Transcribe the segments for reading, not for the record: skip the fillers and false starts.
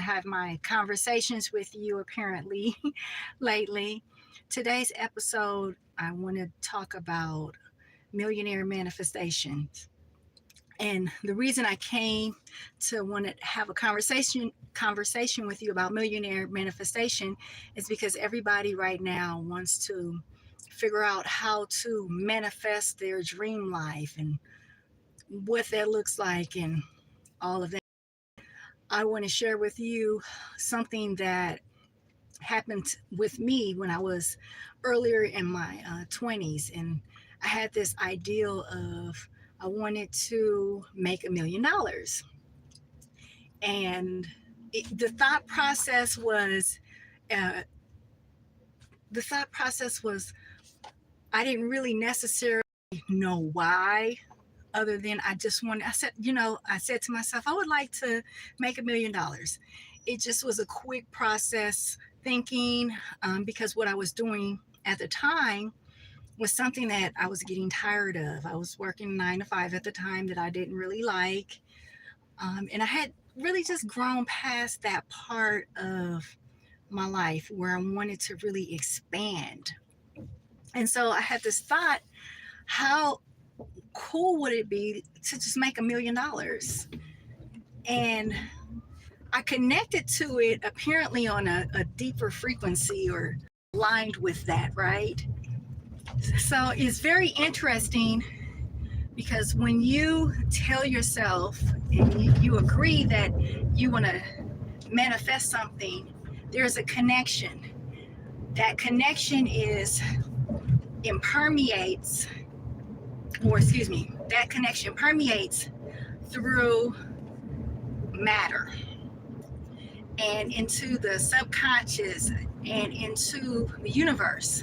have my conversations with you apparently lately. Today's episode, I want to talk about millionaire manifestations. And the reason I came to want to have a conversation with you about millionaire manifestation is because everybody right now wants to figure out how to manifest their dream life and what that looks like and all of that. I want to share with you something that happened with me when I was earlier in my 20s. And I had this ideal of I wanted to make $1 million. And the thought process was, uh, I didn't really necessarily know why other than I said to myself, I would like to make $1 million. It just was a quick process thinking because what I was doing at the time was something that I was getting tired of. I was working 9 to 5 at the time that I didn't really like. And I had really just grown past that part of my life where I wanted to really expand. And so I had this thought, how cool would it be to just make $1 million? And I connected to it apparently on a deeper frequency or aligned with that, right? So it's very interesting because when you tell yourself and you agree that you want to manifest something, there's a connection. That connection that connection permeates through matter and into the subconscious and into the universe,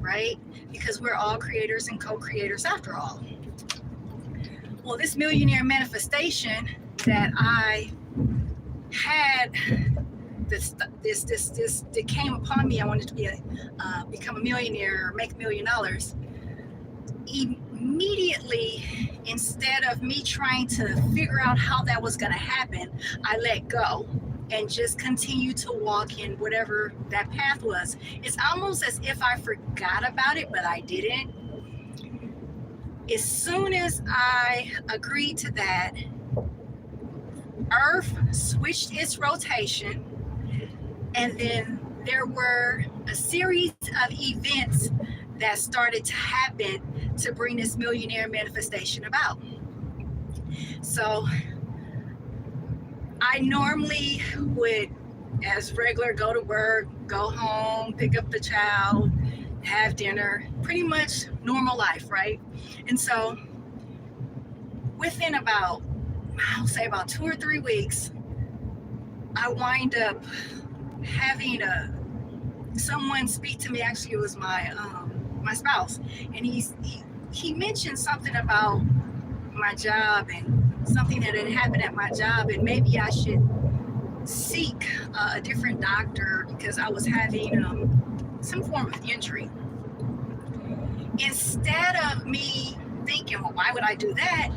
right? Because we're all creators and co-creators after all. Well, this millionaire manifestation that I had, this that came upon me, I wanted to become a millionaire or make $1 million. Immediately, instead of me trying to figure out how that was going to happen, I let go and just continue to walk in whatever that path was. It's almost as if I forgot about it, but I didn't. As soon as I agreed to that, Earth switched its rotation, and then there were a series of events that started to happen to bring this millionaire manifestation about. So I normally would, as regular, go to work, go home, pick up the child, have dinner, pretty much normal life, right? And so within about 2 or 3 weeks, I wind up having someone speak to me. Actually, it was my spouse, and he mentioned something about my job and something that had happened at my job, and maybe I should seek a different doctor because I was having some form of injury. Instead of me thinking, well, why would I do that?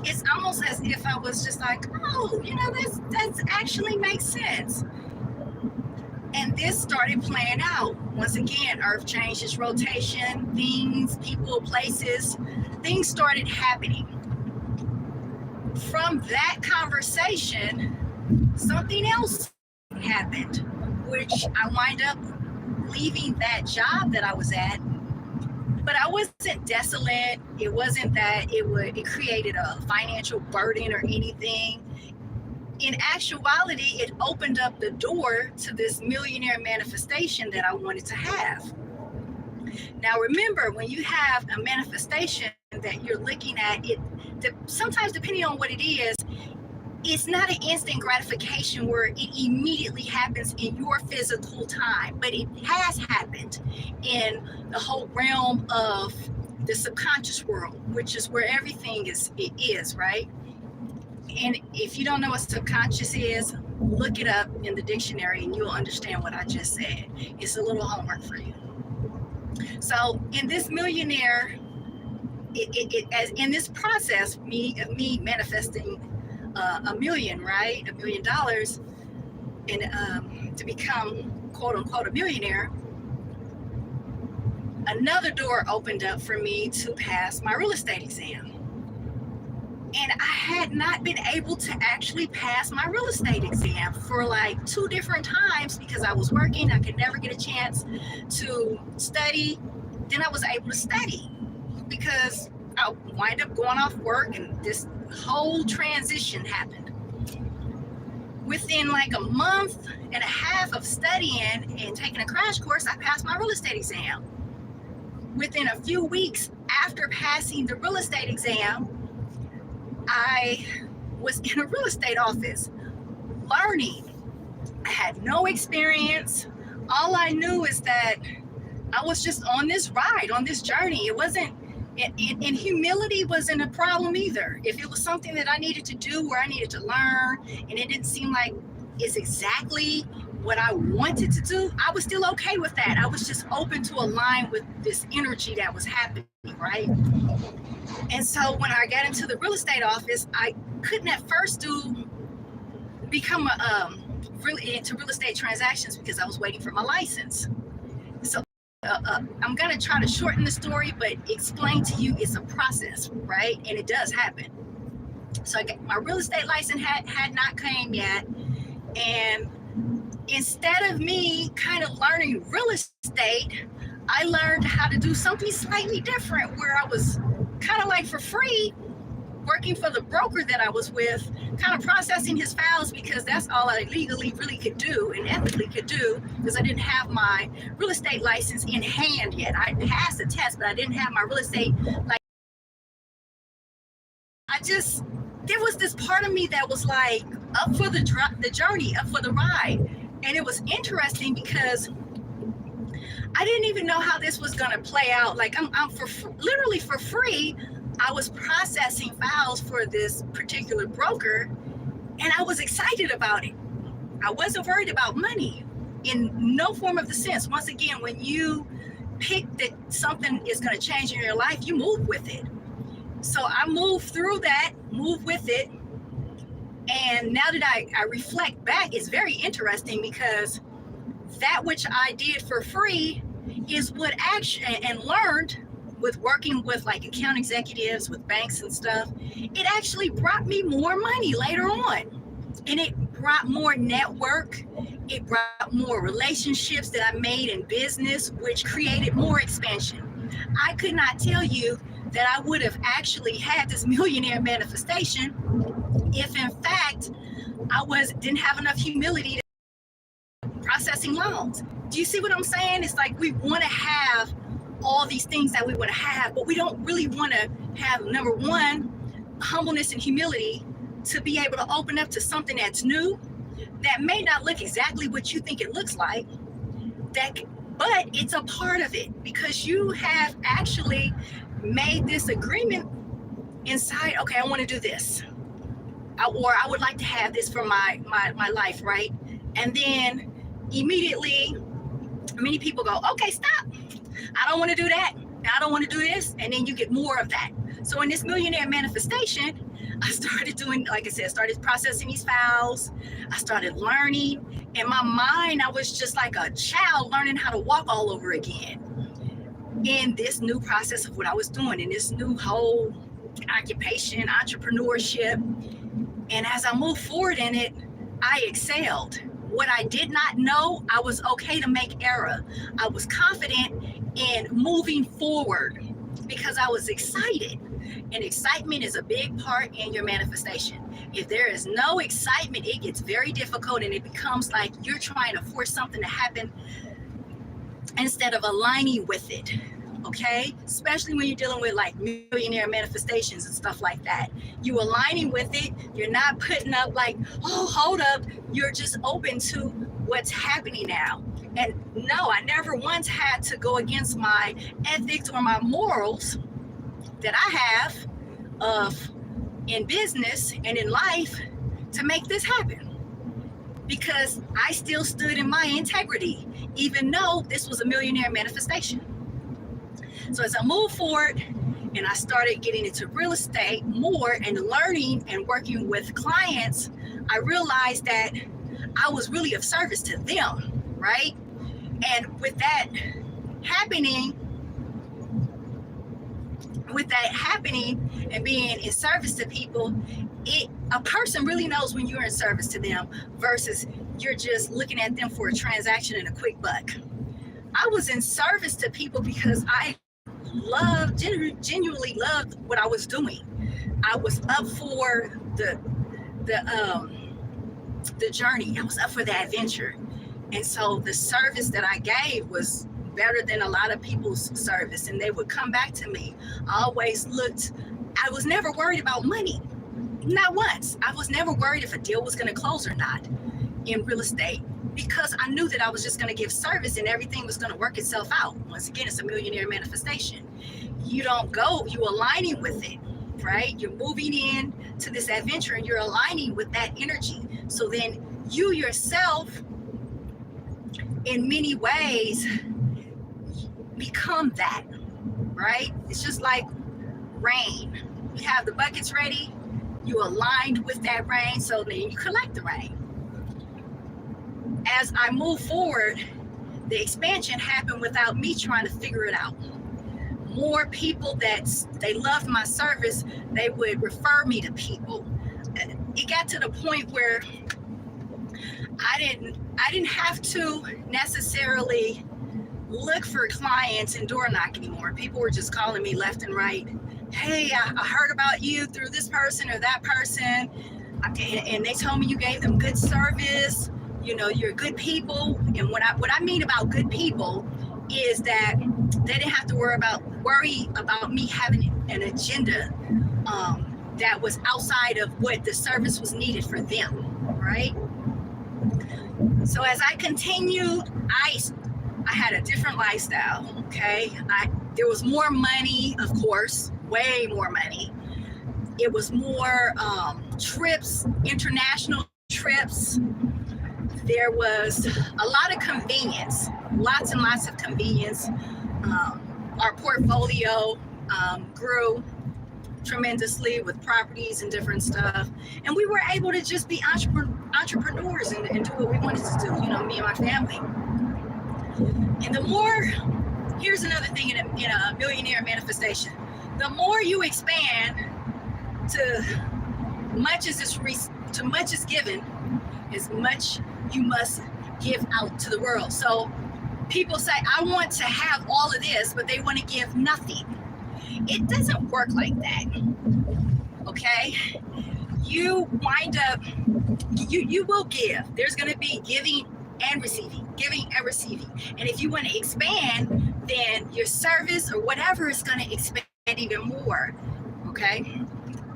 It's almost as if I was just like, oh, that actually makes sense. And this started playing out. Once again, Earth changed its rotation, things, people, places, things started happening. From that conversation, something else happened, which I wind up leaving that job that I was at. But I wasn't desolate. It wasn't that it created a financial burden or anything. In actuality, it opened up the door to this millionaire manifestation that I wanted to have. Now, remember, when you have a manifestation that you're looking at, sometimes depending on what it is, it's not an instant gratification where it immediately happens in your physical time, but it has happened in the whole realm of the subconscious world, which is where everything is, right? And if you don't know what subconscious is, look it up in the dictionary and you'll understand what I just said. It's a little homework for you. So in this millionaire, as in this process, me manifesting $1 million, right? $1 million. and to become quote unquote a millionaire, another door opened up for me to pass my real estate exam. And I had not been able to actually pass my real estate exam for like 2 different times because I was working. I could never get a chance to study. Then I was able to study because I wind up going off work, and this whole transition happened. Within like a month and a half of studying and taking a crash course, I passed my real estate exam. Within a few weeks after passing the real estate exam, I was in a real estate office learning. I had no experience. All I knew is that I was just on this ride, on this journey. It wasn't, and humility wasn't a problem either. If it was something that I needed to do, where I needed to learn, and it didn't seem like it's exactly what I wanted to do, I was still okay with that. I was just open to align with this energy that was happening, right? And so when I got into the real estate office, I couldn't at first become really into real estate transactions because I was waiting for my license. So I'm going to try to shorten the story, but explain to you it's a process, right? And it does happen. So I got, my real estate license had not came yet. And instead of me kind of learning real estate, I learned how to do something slightly different, where I was kind of like for free working for the broker that I was with, kind of processing his files, because that's all I legally really could do and ethically could do, because I didn't have my real estate license in hand yet. I passed the test, but I didn't have my real estate license. There was this part of me that was like up for the journey, up for the ride. And it was interesting because I didn't even know how this was going to play out. Like I'm literally for free, I was processing files for this particular broker, and I was excited about it. I wasn't worried about money in no form of the sense. Once again, when you pick that something is going to change in your life, you move with it. So I moved through that, moved with it. And now that I reflect back, it's very interesting, because that which I did for free is what actually, and learned with working with like account executives, with banks and stuff, it actually brought me more money later on. And it brought more network. It brought more relationships that I made in business, which created more expansion. I could not tell you that I would have actually had this millionaire manifestation if in fact I didn't have enough humility to processing loans. Do you see what I'm saying? It's like we want to have all these things that we want to have, but we don't really want to have, number one, humbleness and humility to be able to open up to something that's new, that may not look exactly what you think it looks like, but it's a part of it, because you have actually made this agreement inside. Okay, I want to do this, or I would like to have this for my life, right? And then immediately many people go, okay, stop, I don't want to do that, I don't want to do this, and then you get more of that. So in this millionaire manifestation, I started doing, like I said, started processing these files. I started learning. In my mind, I was just like a child learning how to walk all over again in this new process of what I was doing, in this new whole occupation, entrepreneurship. And as I moved forward in it, I excelled. What I did not know, I was okay to make error. I was confident in moving forward because I was excited. And excitement is a big part in your manifestation. If there is no excitement, it gets very difficult, and it becomes like you're trying to force something to happen instead of aligning with it. Okay, especially when you're dealing with like millionaire manifestations and stuff like that. You aligning with it, you're not putting up like, oh, hold up, you're just open to what's happening now. And no, I never once had to go against my ethics or my morals that I have in business and in life to make this happen, because I still stood in my integrity, even though this was a millionaire manifestation. So as I moved forward and I started getting into real estate more and learning and working with clients, I realized that I was really of service to them, right? And with that happening, and being in service to people, a person really knows when you're in service to them versus you're just looking at them for a transaction and a quick buck. I was in service to people because I genuinely loved what I was doing. I was up for the journey. I was up for the adventure. And so the service that I gave was better than a lot of people's service, and they would come back to me. I was never worried about money, not once. I was never worried if a deal was going to close or not in real estate, because I knew that I was just going to give service and everything was going to work itself out. Once again, it's a millionaire manifestation. You aligning with it, right? You're moving in to this adventure and you're aligning with that energy. So then you yourself, in many ways, become that, right? It's just like rain. You have the buckets ready, you aligned with that rain, so then you collect the rain. As I move forward, the expansion happened without me trying to figure it out. More people they loved my service, they would refer me to people. It got to the point where I didn't have to necessarily look for clients and door knock anymore. People were just calling me left and right. Hey, I heard about you through this person or that person, and they told me you gave them good service. You're good people. And what I mean about good people is that they didn't have to worry about me having an agenda that was outside of what the service was needed for them, right? So as I continued, I had a different lifestyle, okay? There was more money, of course, way more money. It was more trips, international trips. There was a lot of convenience, lots and lots of convenience. Our portfolio grew tremendously with properties and different stuff. And we were able to just be entrepreneurs and do what we wanted to do, me and my family. And here's another thing in a millionaire manifestation. The more you expand, to much is given, as much you must give out to the world. So people say, I want to have all of this, but they want to give nothing. It doesn't work like that, okay? You wind up, you will give. There's going to be giving and receiving. And if you want to expand, then your service or whatever is going to expand even more, okay?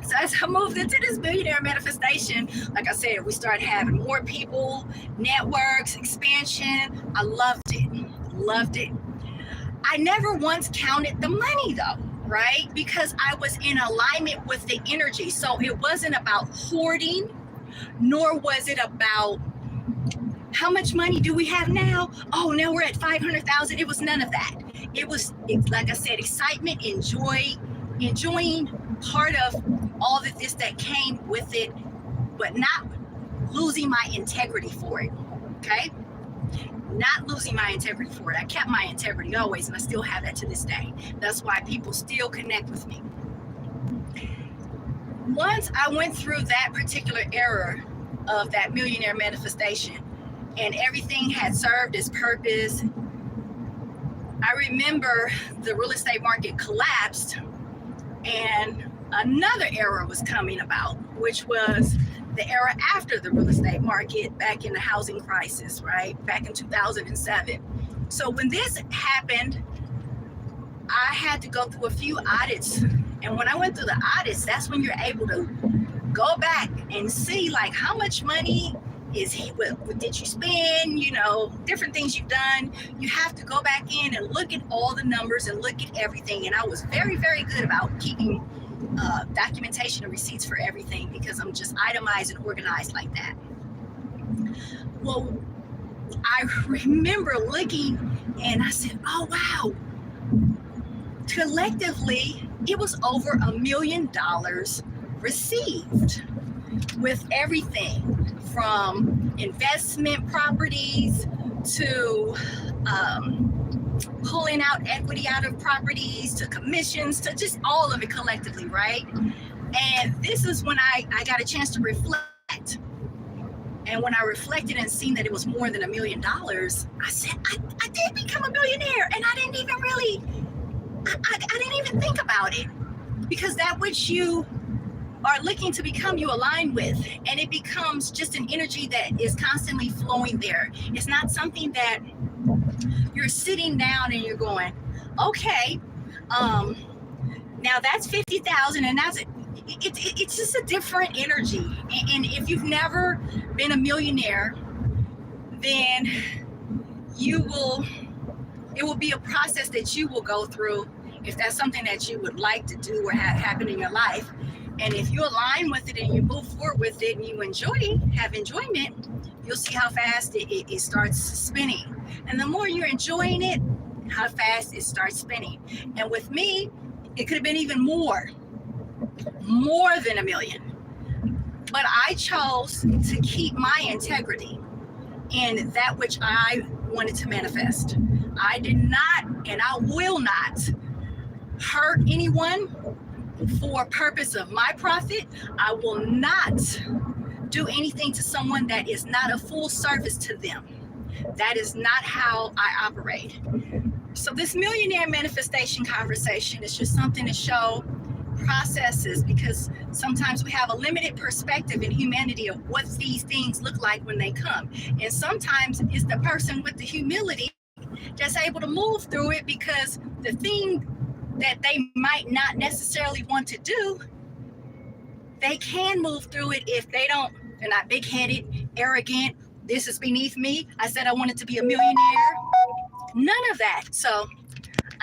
So as I moved into this millionaire manifestation, like I said, we started having more people, networks, expansion. I loved it. I never once counted the money though, right? Because I was in alignment with the energy. So it wasn't about hoarding, nor was it about how much money do we have now? Oh, now we're at 500,000. It was none of that. It was, like I said, excitement, enjoying part of all of this that came with it, but not losing my integrity for it, okay? Not losing my integrity for it. I kept my integrity always, and I still have that to this day. That's why people still connect with me. Once I went through that particular era of that millionaire manifestation, and everything had served its purpose, I remember the real estate market collapsed and another era was coming about, which was the era after the real estate market, back in the housing crisis, right? Back in 2007. So when this happened, I had to go through a few audits. And when I went through the audits, that's when you're able to go back and see like how much money what did you spend, different things you've done. You have to go back in and look at all the numbers and look at everything. And I was very, very good about keeping documentation and receipts for everything because I'm just itemized and organized like that. Well, I remember looking and I said, oh, wow. Collectively, it was over $1 million received with everything from investment properties to pulling out equity out of properties to commissions to just all of it collectively, right? And this is when I got a chance to reflect. And when I reflected and seen that it was more than $1 million, I said, I did become a millionaire. And I didn't even really, I didn't even think about it, because that which you are looking to become, you align with, and it becomes just an energy that is constantly flowing there. It's not something that you're sitting down and you're going, okay, now that's 50,000, and that's it's just a different energy. And if you've never been a millionaire, then it will be a process that you will go through if that's something that you would like to do or have happen in your life. And if you align with it and you move forward with it and you have enjoyment, you'll see how fast it starts spinning. And the more you're enjoying it, how fast it starts spinning. And with me, it could have been even more than $1 million. But I chose to keep my integrity in that which I wanted to manifest. I did not, and I will not hurt anyone for purpose of my profit. I will not do anything to someone that is not a full service to them. That is not how I operate. So this millionaire manifestation conversation is just something to show processes, because sometimes we have a limited perspective in humanity of what these things look like when they come. And sometimes it's the person with the humility that's able to move through it, because the thing that they might not necessarily want to do, they can move through it if they're not big-headed, arrogant. This is beneath me. I said I wanted to be a millionaire. None of that. So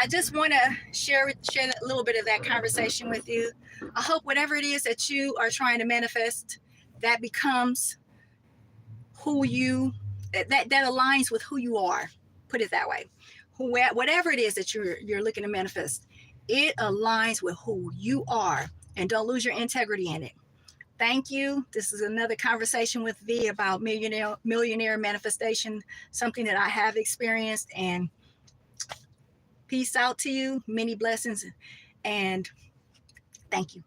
I just want to share a little bit of that conversation with you. I hope whatever it is that you are trying to manifest, that becomes that aligns with who you are. Put it that way. Whatever it is that you're looking to manifest, it aligns with who you are, and don't lose your integrity in it. Thank you. This is another conversation with V about millionaire manifestation, something that I have experienced. And peace out to you. Many blessings, and thank you.